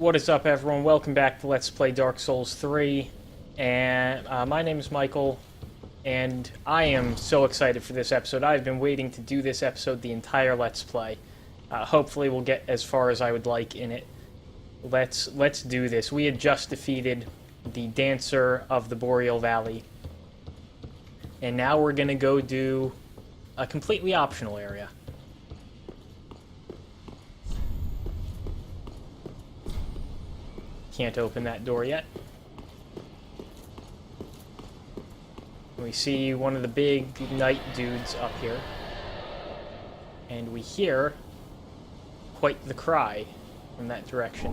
What is up, everyone? Welcome back to Let's Play Dark Souls 3. And my name is Michael, and I am so excited for this episode. I've been waiting to do this episode the entire Let's Play. Hopefully we'll get as far as I would like in it. Let's do this. We had just defeated the Dancer of the Boreal Valley. And now we're going to go do a completely optional area. Can't open that door yet. We see one of the big knight dudes up here. And we hear quite the cry from that direction.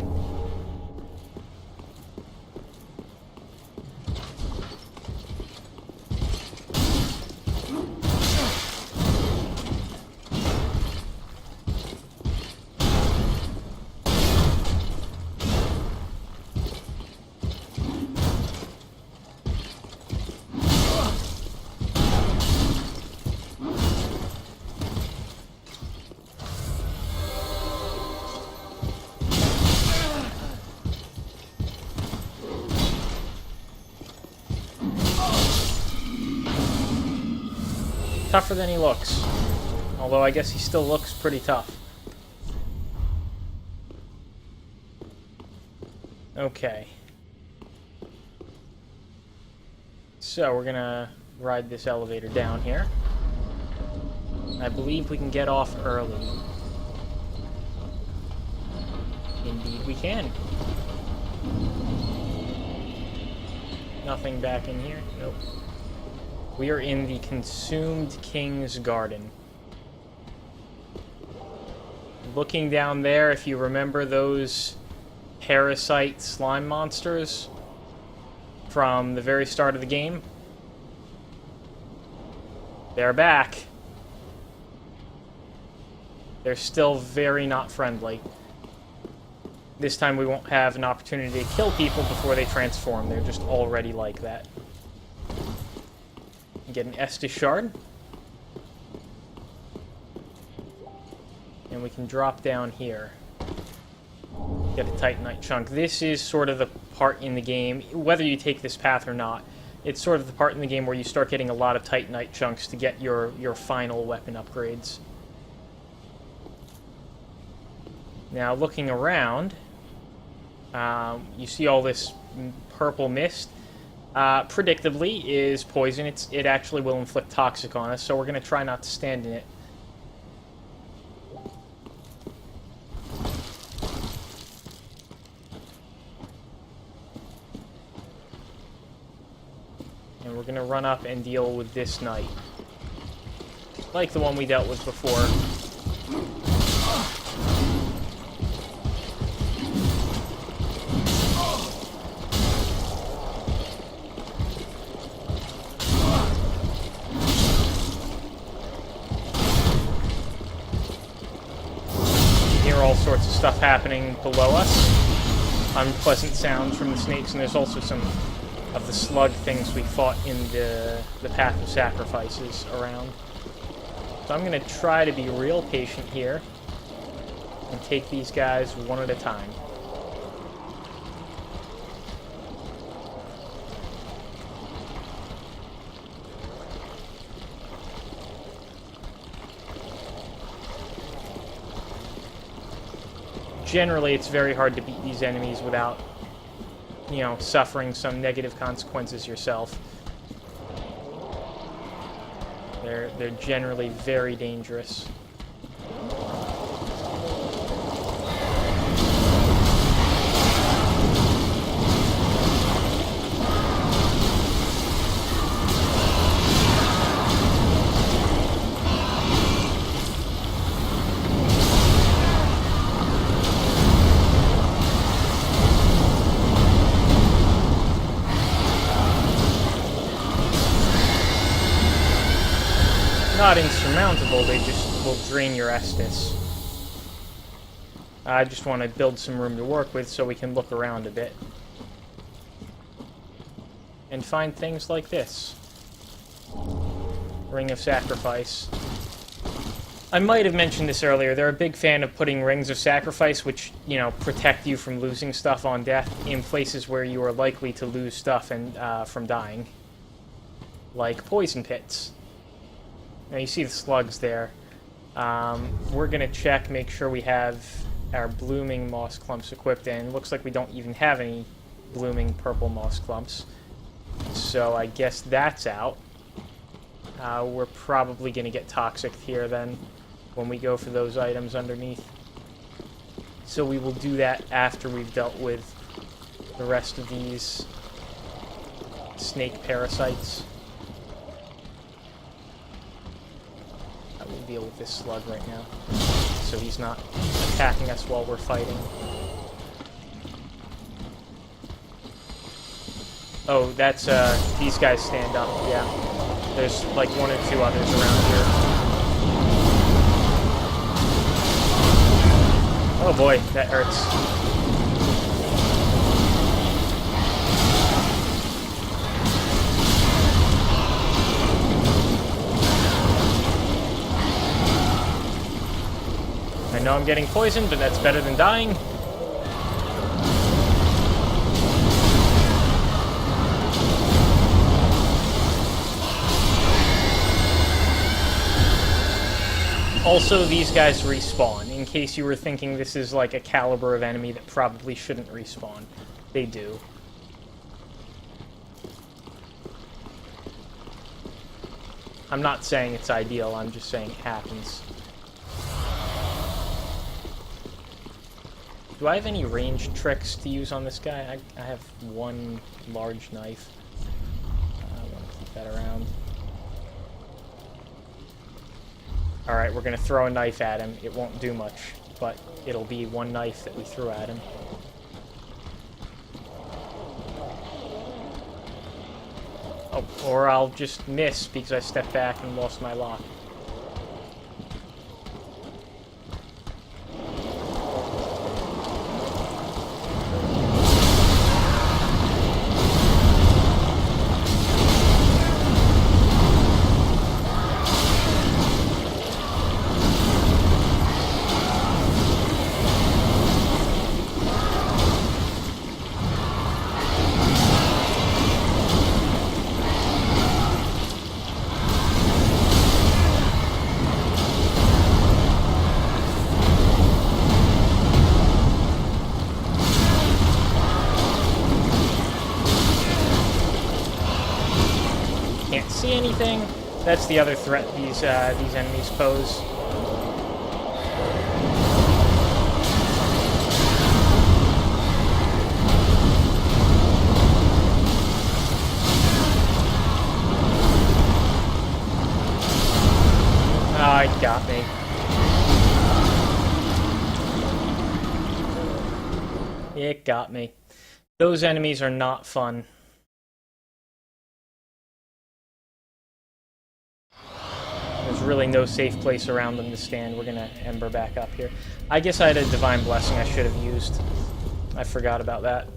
Tougher than he looks. Although I guess he still looks pretty tough. Okay. So we're gonna ride this elevator down here. I believe we can get off early. Indeed we can. Nothing back in here? Nope. We are in the Consumed King's Garden. Looking down there, if you remember those parasite slime monsters from the very start of the game, they're back. They're still very not friendly. This time we won't have an opportunity to kill people before they transform. They're just already like that. Get an Estus Shard. And we can drop down here. Get a Titanite chunk. This is sort of the part in the game, whether you take this path or not, it's sort of the part in the game where you start getting a lot of Titanite chunks to get your final weapon upgrades. Now, looking around, you see all this purple mist. Predictably is poison. It actually will inflict toxic on us, so we're going to try not to stand in it. And we're going to run up and deal with this knight. Like the one we dealt with before. All sorts of stuff happening below us. Unpleasant sounds from the snakes, and there's also some of the slug things we fought in the Path of Sacrifices around. So I'm going to try to be real patient here and take these guys one at a time. Generally, it's very hard to beat these enemies without, you know, suffering some negative consequences yourself. They're generally very dangerous. Not insurmountable, they just will drain your Estus. I just want to build some room to work with so we can look around a bit. And find things like this. Ring of Sacrifice. I might have mentioned this earlier. They're a big fan of putting rings of sacrifice, which, you know, protect you from losing stuff on death in places where you are likely to lose stuff and from dying. Like poison pits. Now you see the slugs there. We're going to check, make sure we have our blooming moss clumps equipped, and it looks like we don't even have any blooming purple moss clumps. So I guess that's out. We're probably going to get toxic here then when we go for those items underneath. So we will do that after we've dealt with the rest of these snake parasites. I will deal with this slug right now, so he's not attacking us while we're fighting. Oh, that's, these guys stand up, yeah. There's like 1 or 2 others around here. Oh boy, that hurts. I know I'm getting poisoned, but that's better than dying. Also, these guys respawn, in case you were thinking this is like a caliber of enemy that probably shouldn't respawn. They do. I'm not saying it's ideal, I'm just saying it happens. Do I have any ranged tricks to use on this guy? I have 1 large knife. I want to keep that around. Alright, we're going to throw a knife at him. It won't do much, but it'll be 1 knife that we threw at him. Oh, or I'll just miss because I stepped back and lost my lock. Can't see anything. That's the other threat these enemies pose. Ah, it got me. It got me. Those enemies are not fun. There's really no safe place around them to stand. We're gonna Ember back up here. I guess I had a Divine Blessing I should have used. I forgot about that.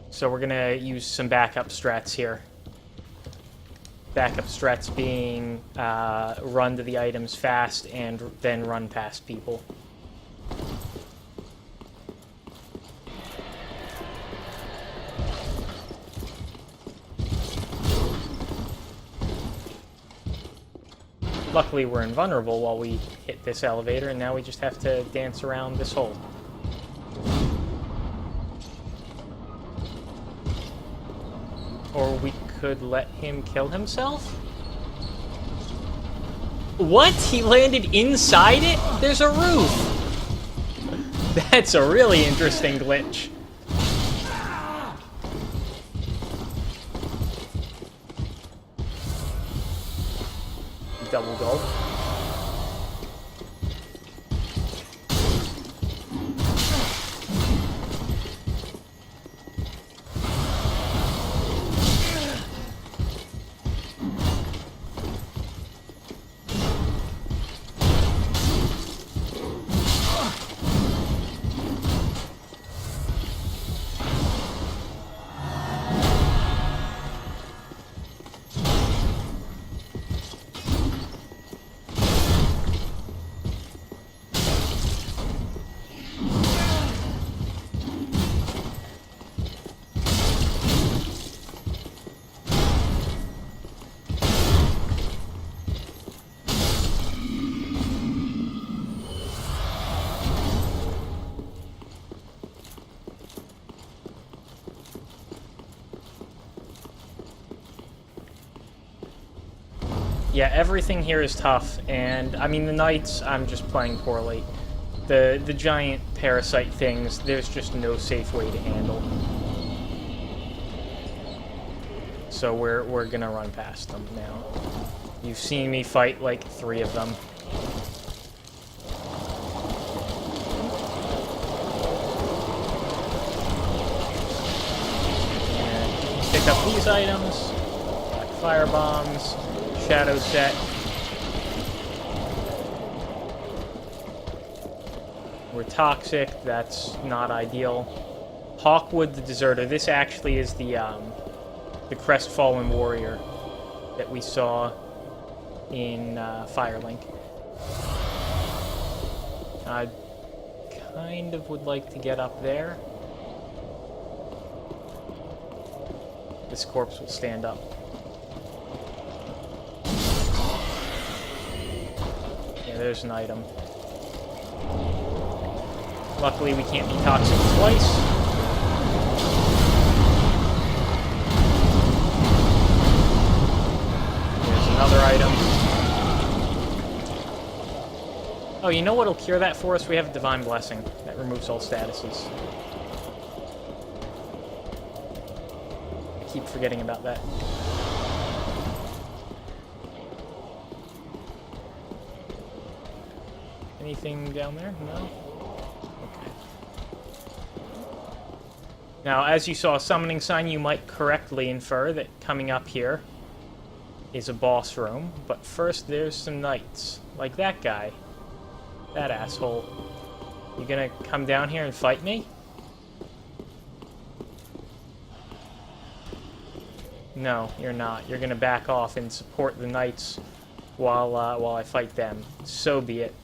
So we're gonna use some backup strats here. Backup strats being run to the items fast and then run past people. Luckily, we're invulnerable while we hit this elevator, and now we just have to dance around this hole. Or we could let him kill himself? What? He landed inside it? There's a roof! That's a really interesting glitch. Double gulp. Yeah, everything here is tough, and I mean the knights, I'm just playing poorly. The giant parasite things, there's just no safe way to handle. So we're gonna run past them now. You've seen me fight like 3 of them. And pick up these items, like fire bombs, shadow set. We're toxic, that's not ideal. Hawkwood the Deserter, this actually is the Crestfallen Warrior that we saw in Firelink. I kind of would like to get up there. This corpse will stand up. Yeah, there's an item. Luckily, we can't be toxic twice. There's another item. Oh, you know what'll cure that for us? We have a Divine Blessing. That removes all statuses. I keep forgetting about that. Anything down there? No? Okay. Now, as you saw a summoning sign, you might correctly infer that coming up here is a boss room. But first, there's some knights. Like that guy. That asshole. You gonna come down here and fight me? No, you're not. You're gonna back off and support the knights while I fight them. So be it.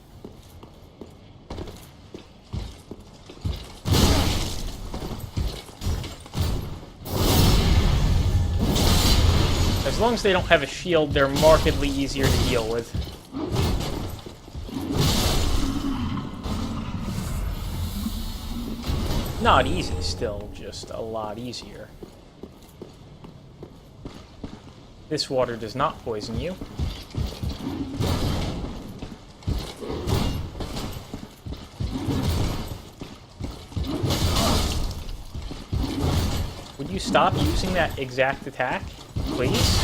As long as they don't have a shield, they're markedly easier to deal with. Not easy still, just a lot easier. This water does not poison you. Would you stop using that exact attack, please?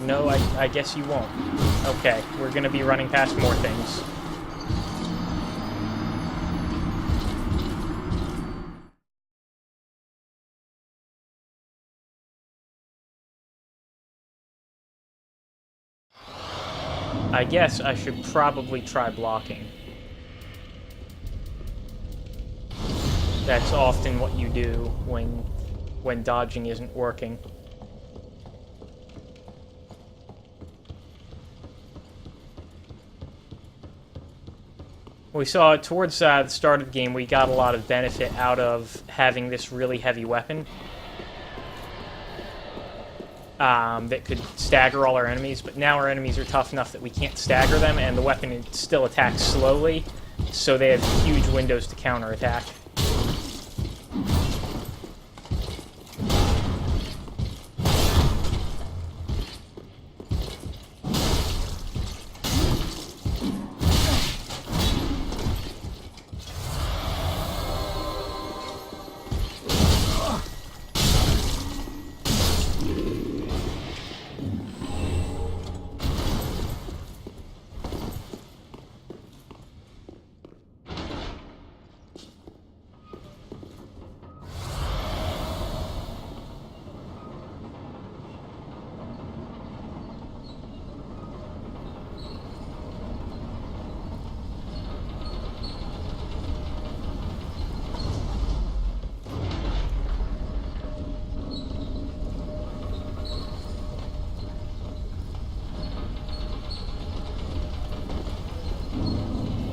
No, I guess you won't. Okay, we're gonna be running past more things. I guess I should probably try blocking. That's often what you do when dodging isn't working. We saw towards the start of the game, we got a lot of benefit out of having this really heavy weapon that could stagger all our enemies, but now our enemies are tough enough that we can't stagger them, and the weapon still attacks slowly, so they have huge windows to counterattack.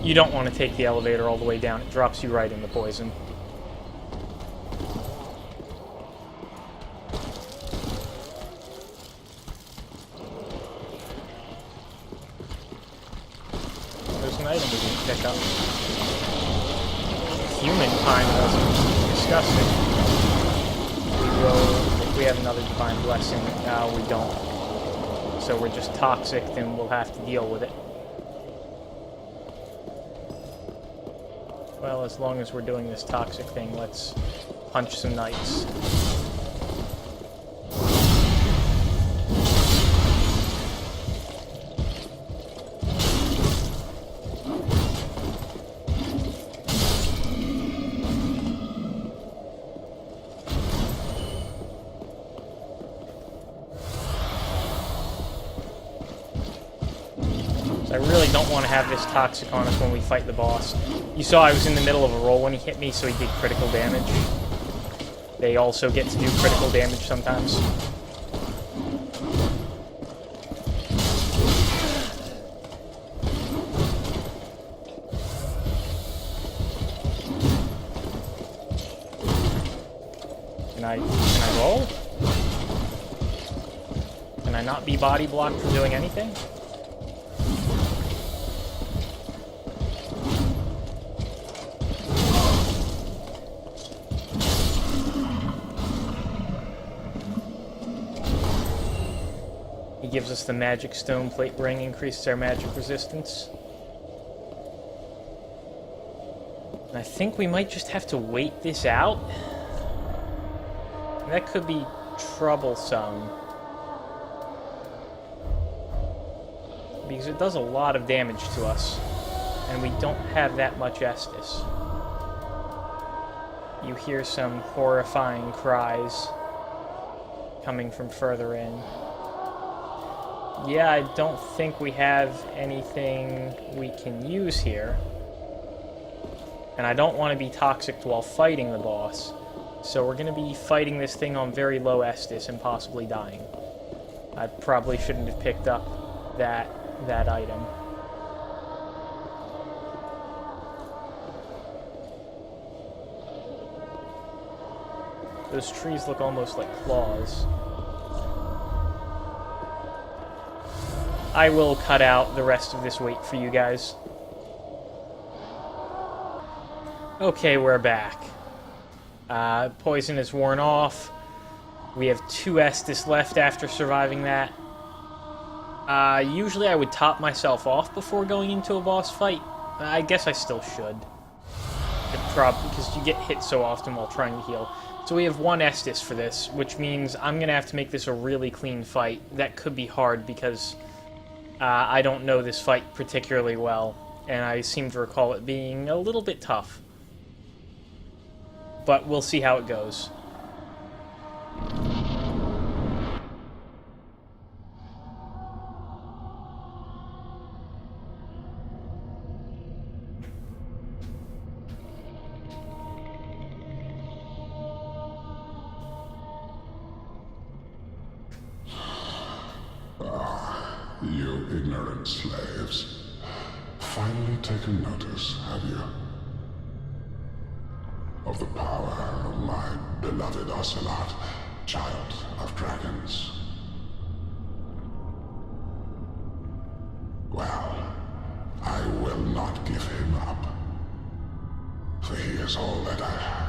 You don't want to take the elevator all the way down. It drops you right in the poison. There's an item we didn't pick up. Human kind wasn't disgusting. We will we have another Divine Blessing. We don't. So we're just toxic, then we'll have to deal with it. Well, as long as we're doing this toxic thing, let's punch some knights. I really don't want to have this toxic on us when we fight the boss. You saw I was in the middle of a roll when he hit me, so he did critical damage. They also get to do critical damage sometimes. Can I roll? Can I not be body blocked from doing anything? Gives us the magic stone plate ring, increases our magic resistance. And I think we might just have to wait this out. And that could be troublesome. Because it does a lot of damage to us. And we don't have that much Estus. You hear some horrifying cries coming from further in. Yeah, I don't think we have anything we can use here. And I don't want to be toxic while fighting the boss. So we're going to be fighting this thing on very low Estus and possibly dying. I probably shouldn't have picked up that item. Those trees look almost like claws. I will cut out the rest of this wait for you guys. Okay, we're back. Poison is worn off. We have 2 Estus left after surviving that. Usually I would top myself off before going into a boss fight. I guess I still should. Because you get hit so often while trying to heal. So we have 1 Estus for this, which means I'm going to have to make this a really clean fight. That could be hard because I don't know this fight particularly well, and I seem to recall it being a little bit tough. But we'll see how it goes. You ignorant slaves. Finally taken notice, have you? Of the power of my beloved Ocelot, child of dragons. Well, I will not give him up. For he is all that I have.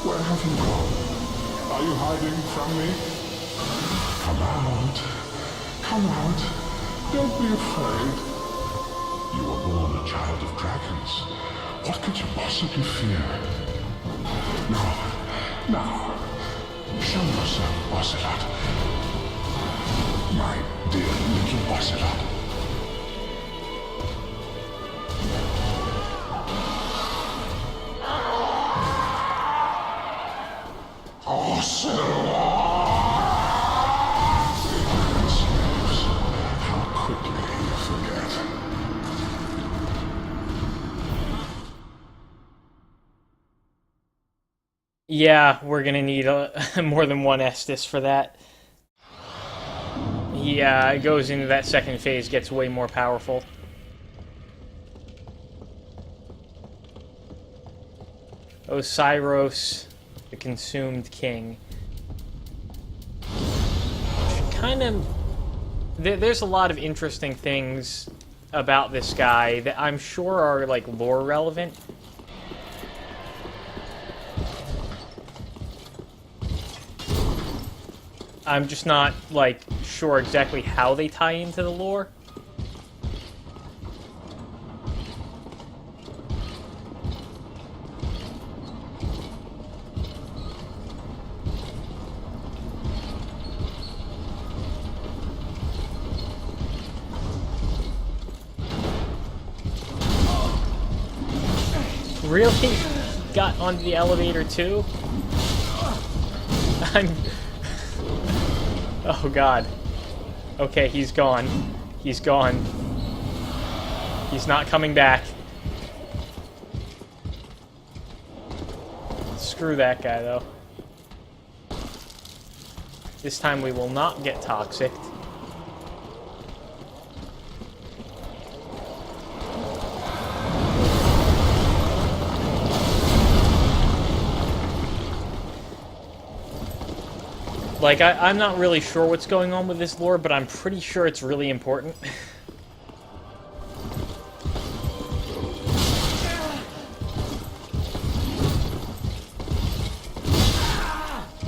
Where have you gone? Are you hiding from me? Come out. Come out. Don't be afraid. You were born a child of dragons. What could you possibly fear? Now, show yourself, Ocelot. My dear little Ocelot. How quickly you forget. Yeah, we're gonna need more than one Estus for that. Yeah, it goes into that second phase, gets way more powerful. Osiros, the Consumed King. Kind of... There's a lot of interesting things about this guy that I'm sure are, like, lore relevant. I'm just not, like, sure exactly how they tie into the lore. Really? Got onto the elevator too? I'm... Oh god. Okay, he's gone. He's gone. He's not coming back. Screw that guy, though. This time we will not get toxic. Like, I'm not really sure what's going on with this lore, but I'm pretty sure it's really important.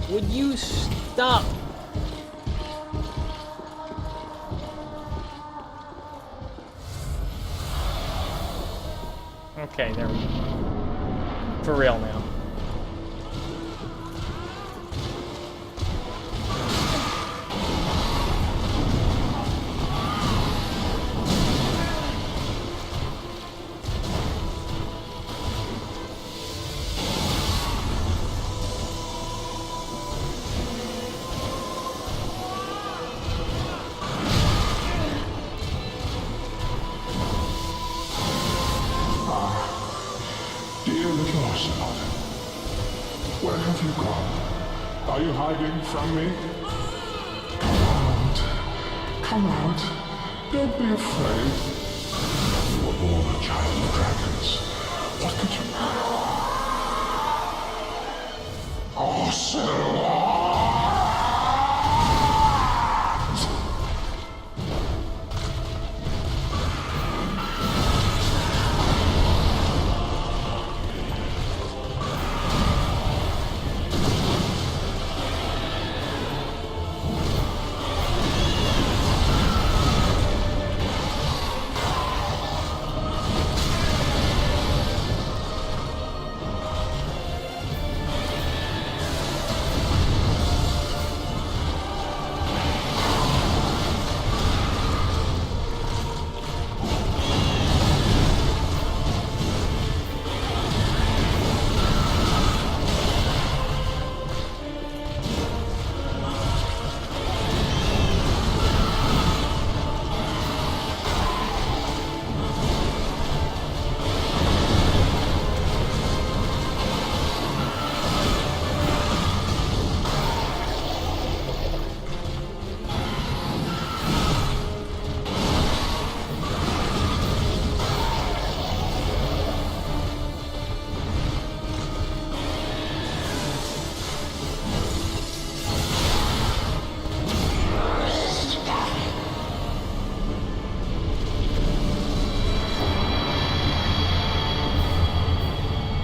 Would you stop? Okay, there we go. For real now. Dear little Ocelot, where have you gone? Are you hiding from me? Come out. Come out. Don't be afraid. You were born a child of dragons. What could you... Ocelot!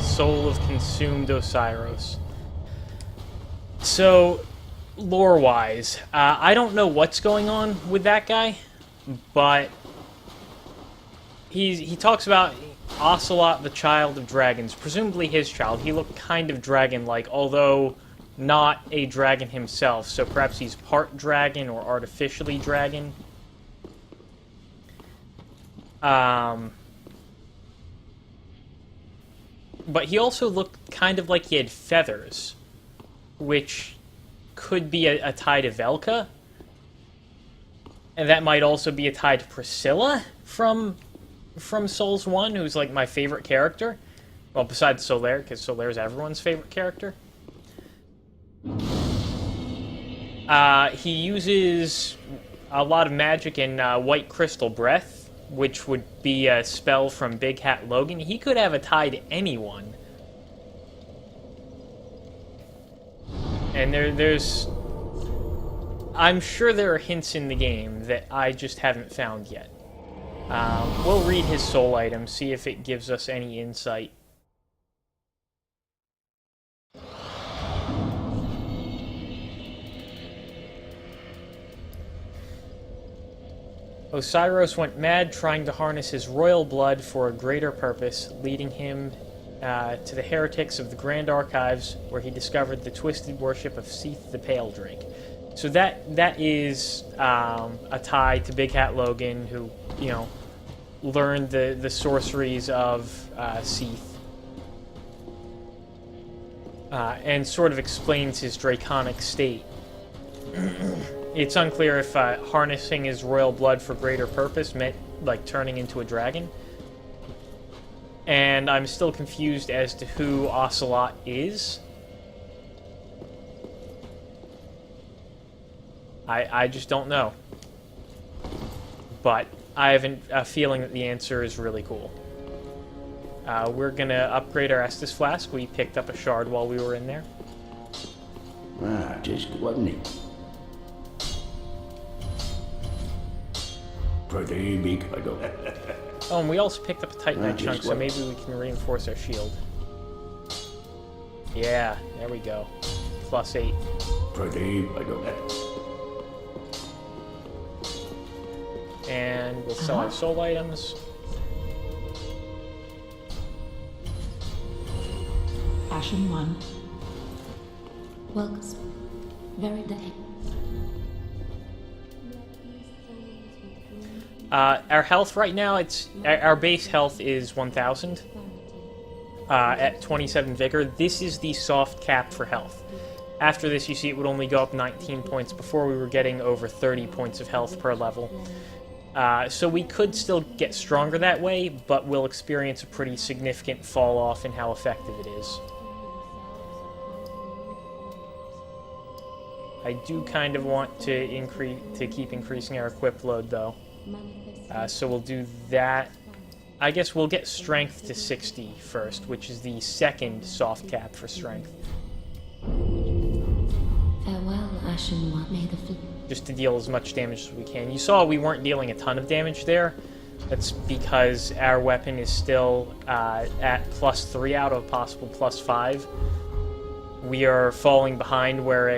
Soul of Consumed Osiros. So, lore-wise, I don't know what's going on with that guy, but he talks about Ocelot, the child of dragons, presumably his child. He looked kind of dragon-like, although not a dragon himself, so perhaps he's part dragon or artificially dragon. But he also looked kind of like he had feathers, which could be a tie to Velka. And that might also be a tie to Priscilla from Souls 1, who's like my favorite character. Well, besides Solaire, because Solaire's everyone's favorite character. He uses a lot of magic and White Crystal Breath, which would be a spell from Big Hat Logan. He could have a tie to anyone. And there's... I'm sure there are hints in the game that I just haven't found yet. We'll read his soul item, see if it gives us any insight. Osiros went mad trying to harness his royal blood for a greater purpose, leading him to the heretics of the Grand Archives, where he discovered the twisted worship of Seath the Pale Drake. So that is a tie to Big Hat Logan, who, you know, learned the sorceries of Seath. And sort of explains his draconic state. It's unclear if harnessing his royal blood for greater purpose meant, like, turning into a dragon. And I'm still confused as to who Ocelot is. I just don't know. But I have a feeling that the answer is really cool. We're going to upgrade our Estus Flask. We picked up a shard while we were in there. Ah, just wasn't it? Pretty big, I don't. Oh, and we also picked up a Titanite just chunk, so what- maybe we can reinforce our shield. Yeah, there we go. +8. Pretty, I don't. And we'll sell our soul items. Ashen 1. Welcome. Very day. Our health right now, our base health is 1,000 at 27 vigor. This is the soft cap for health. After this, you see it would only go up 19 points. Before, we were getting over 30 points of health per level. So we could still get stronger that way, but we'll experience a pretty significant fall off in how effective it is. I do kind of want to keep increasing our equip load, though. So we'll do that. I guess we'll get strength to 60 first, which is the second soft cap for strength. Farewell, Ashen One. May the Just to deal as much damage as we can. You saw we weren't dealing a ton of damage there. That's because our weapon is still at +3 out of a possible +5. We are falling behind where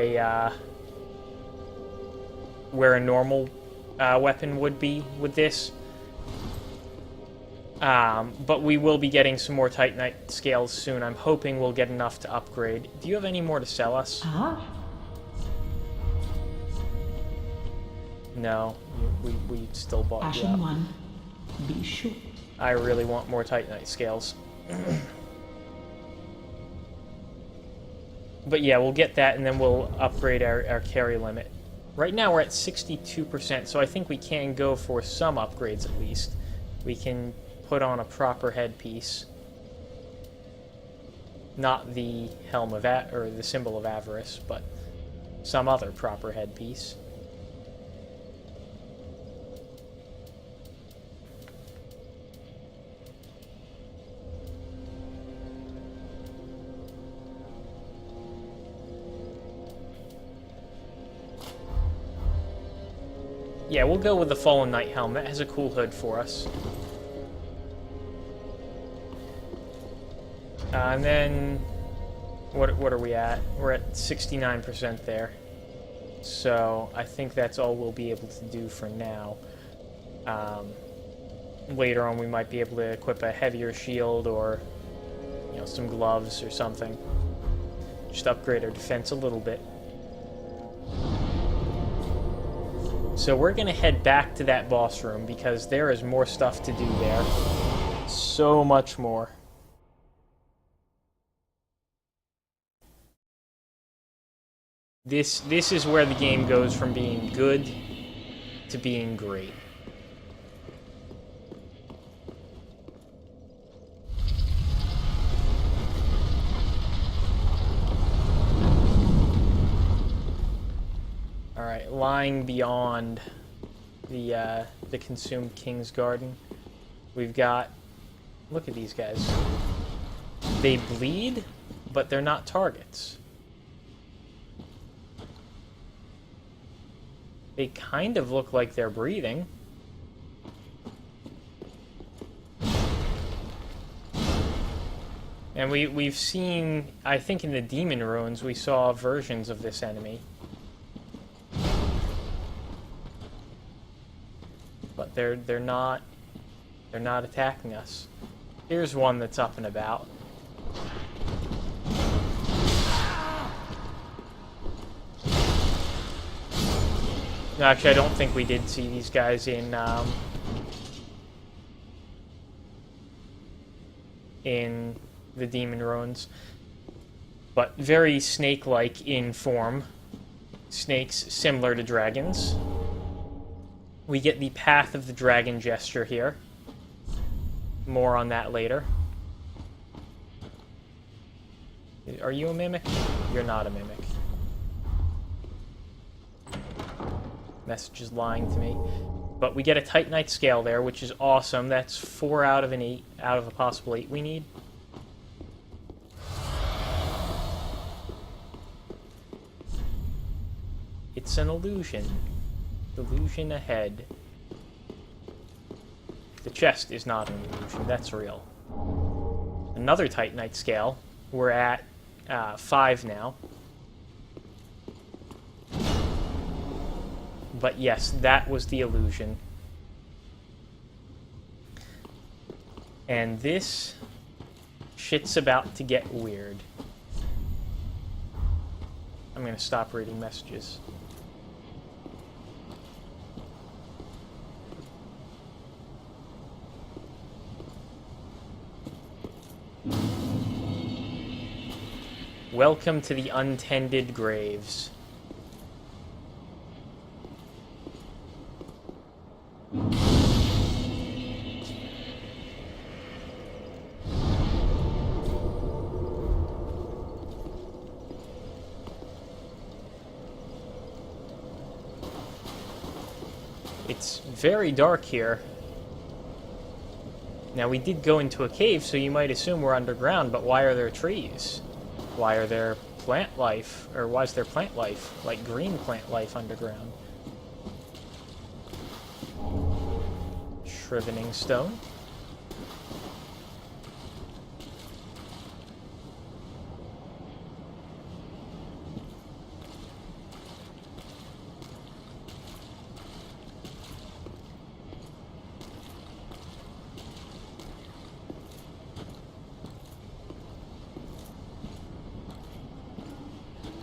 a normal weapon would be with this. But we will be getting some more Titanite scales soon. I'm hoping we'll get enough to upgrade. Do you have any more to sell us? Ah, No, we still bought you Ashen up. 1. Be sure. I really want more Titanite scales. But yeah, we'll get that and then we'll upgrade our carry limit. Right now we're at 62%, so I think we can go for some upgrades at least. We can put on a proper headpiece. Not the helm of or the symbol of avarice, but some other proper headpiece. Yeah, we'll go with the Fallen Knight helm. That has a cool hood for us. And then, what are we at? We're at 69% there. So, I think that's all we'll be able to do for now. Later on, we might be able to equip a heavier shield or, you know, some gloves or something. Just upgrade our defense a little bit. So we're going to head back to that boss room because there is more stuff to do there. So much more. This is where the game goes from being good to being great. lying beyond the consumed King's Garden, we've got... Look at these guys. They bleed, but they're not targets. They kind of look like they're breathing. And we've seen, I think in the Demon Ruins, we saw versions of this enemy. But they're not attacking us. Here's one that's up and about. No, actually, I don't think we did see these guys in the Demon Ruins. But very snake-like in form. Snakes similar to dragons. We get the Path of the Dragon gesture here. More on that later. Are you a mimic? You're not a mimic. Message is lying to me. But we get a Titanite scale there, which is awesome. That's 4 out of an 8, out of a possible 8 we need. It's an illusion. Illusion ahead. The chest is not an illusion, that's real. Another Titanite scale. We're at 5 now. But yes, that was the illusion. And this shit's about to get weird. I'm gonna stop reading messages. Welcome to the untended graves. It's very dark here. Now, we did go into a cave, so you might assume we're underground, but why are there trees? Why are there plant life? Or why is there plant life? Like green plant life underground. Shrivening stone.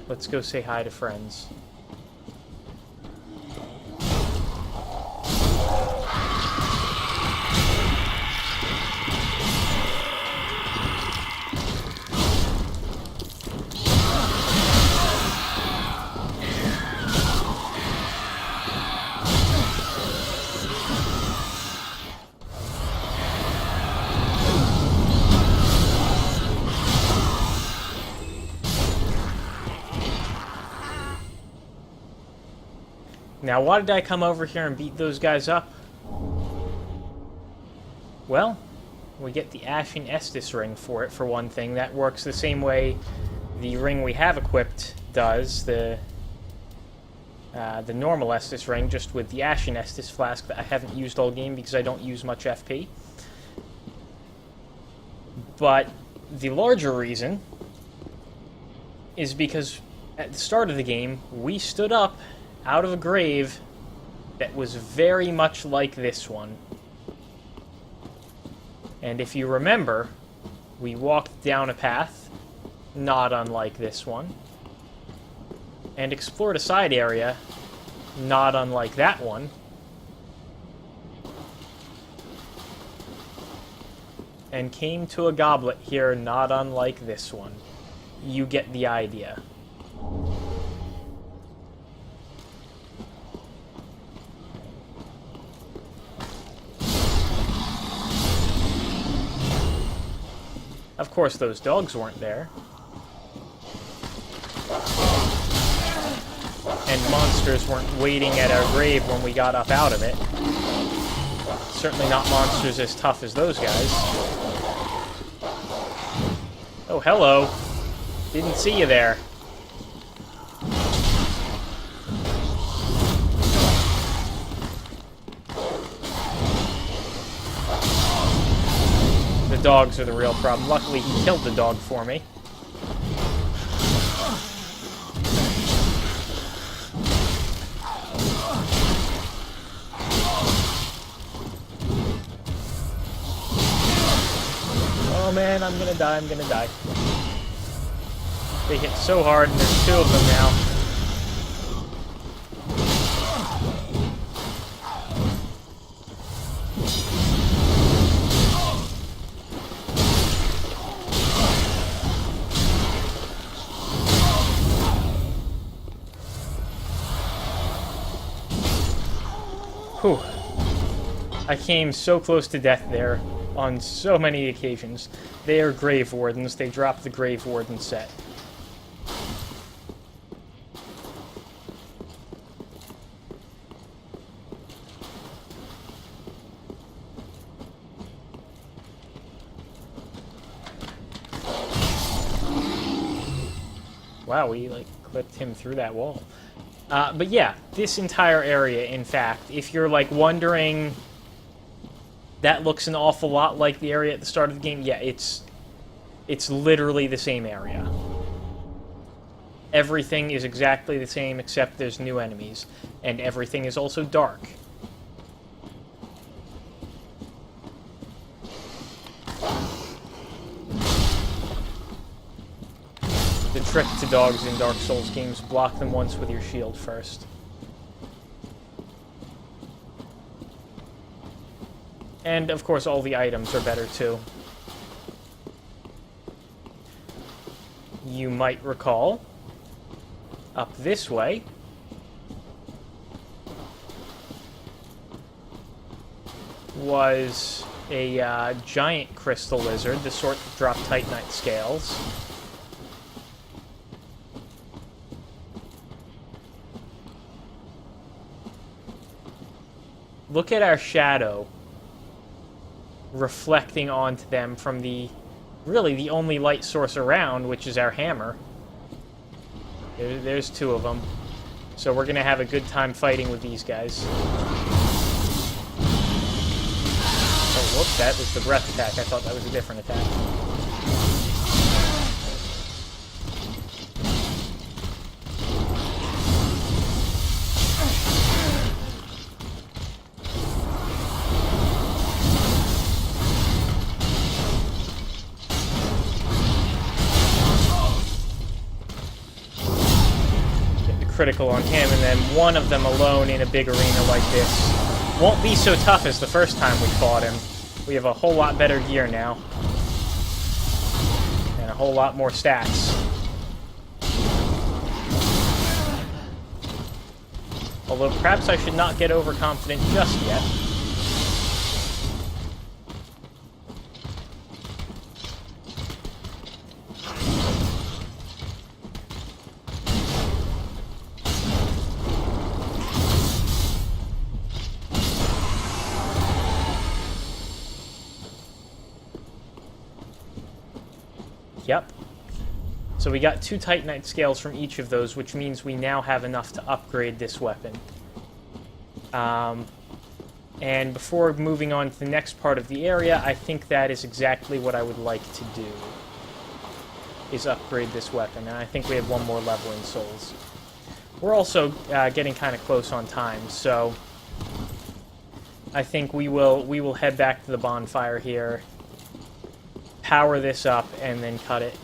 Let's go say hi to friends. Now, why did I come over here and beat those guys up? Well, we get the Ashen Estus ring for it, for one thing. That works the same way the ring we have equipped does, the normal Estus ring, just with the Ashen Estus flask that I haven't used all game because I don't use much FP. But the larger reason is because at the start of the game, we stood up out of a grave that was very much like this one. And if you remember, we walked down a path not unlike this one, and explored a side area not unlike that one, and came to a goblet here not unlike this one. You get the idea. Of course, those dogs weren't there. and monsters weren't waiting at our grave when we got up out of it. Certainly not monsters as tough as those guys. Oh, hello. Didn't see you there. The dogs are the real problem. Luckily, he killed the dog for me. Oh man, I'm gonna die, I'm gonna die. They hit so hard, and there's two of them now. Whew. I came so close to death there on so many occasions. They are Grave Wardens. They dropped the Grave Warden set. Wow, we, like, clipped him through that wall. But yeah, this entire area, in fact, if you're, like, wondering, that looks an awful lot like the area at the start of the game, yeah, it's literally the same area. Everything is exactly the same, except there's new enemies. And everything is also dark. The trick to dogs in Dark Souls games, block them once with your shield first. And, of course, all the items are better, too. You might recall, up this way, was a giant crystal lizard, the sort that dropped Titanite scales. Look at our shadow reflecting onto them from really the only light source around, which is our hammer. There's two of them. So we're going to have a good time fighting with these guys. Oh, whoops, that was the breath attack. I thought that was a different attack. Critical on him, and then one of them alone in a big arena like this won't be so tough as the first time we fought him. We have a whole lot better gear now. And a whole lot more stats. Although perhaps I should not get overconfident just yet. Yep. So we got 2 Titanite scales from each of those, which means we now have enough to upgrade this weapon. And before moving on to the next part of the area, I think that is exactly what I would like to do, is upgrade this weapon. And I think we have one more level in Souls. We're also getting kind of close on time, so I think we will head back to the bonfire here, power this up, and then cut it.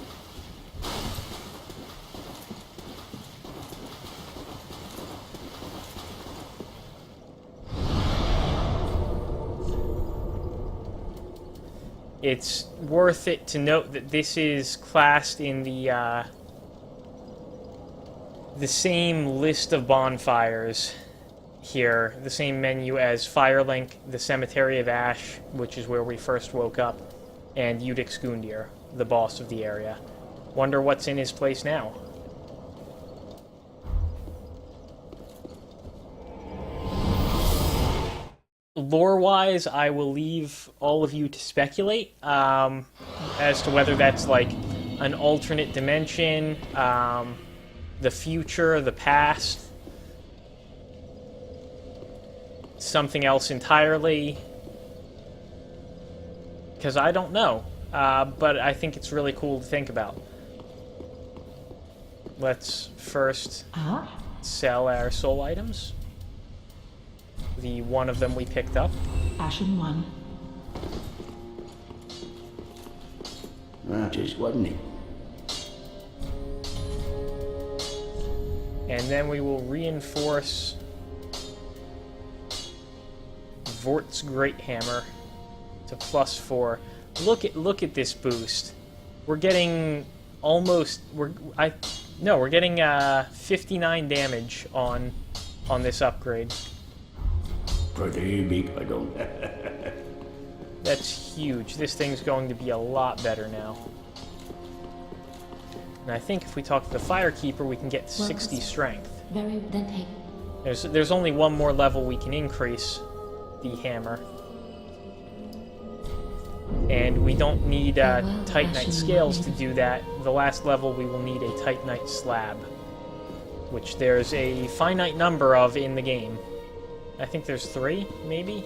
It's worth it to note that this is classed in the same list of bonfires here, the same menu as Firelink, the Cemetery of Ash, which is where we first woke up, and Udix Gundyr, the boss of the area. Wonder what's in his place now. lore-wise, I will leave all of you to speculate as to whether that's like an alternate dimension, the future, the past, something else entirely. Because I don't know, but I think it's really cool to think about. Let's first sell our soul items. The one of them we picked up. Ashen One. Just wasn't it? And then we will reinforce Vort's Great Hammer to +4. Look at this boost. We're getting almost we're getting 59 damage on this upgrade. Pretty big, I don't. That's huge. This thing's going to be a lot better now. And I think if we talk to the Firekeeper, we can get 60 strength. Very then take. There's only one more level we can increase the hammer. And we don't need Titanite scales to do that. The last level we will need a Titanite slab, which there's a finite number of in the game. I think there's 3, maybe?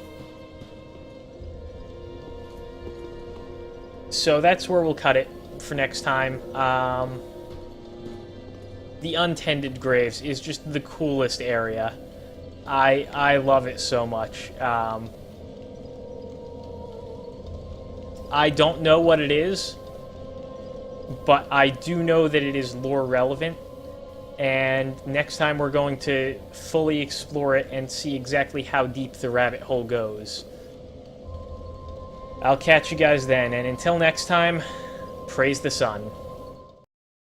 So that's where we'll cut it for next time. The Untended Graves is just the coolest area. I love it so much. I don't know what it is, but I do know that it is lore relevant. And next time we're going to fully explore it and see exactly how deep the rabbit hole goes. I'll catch you guys then, and until next time, praise the sun.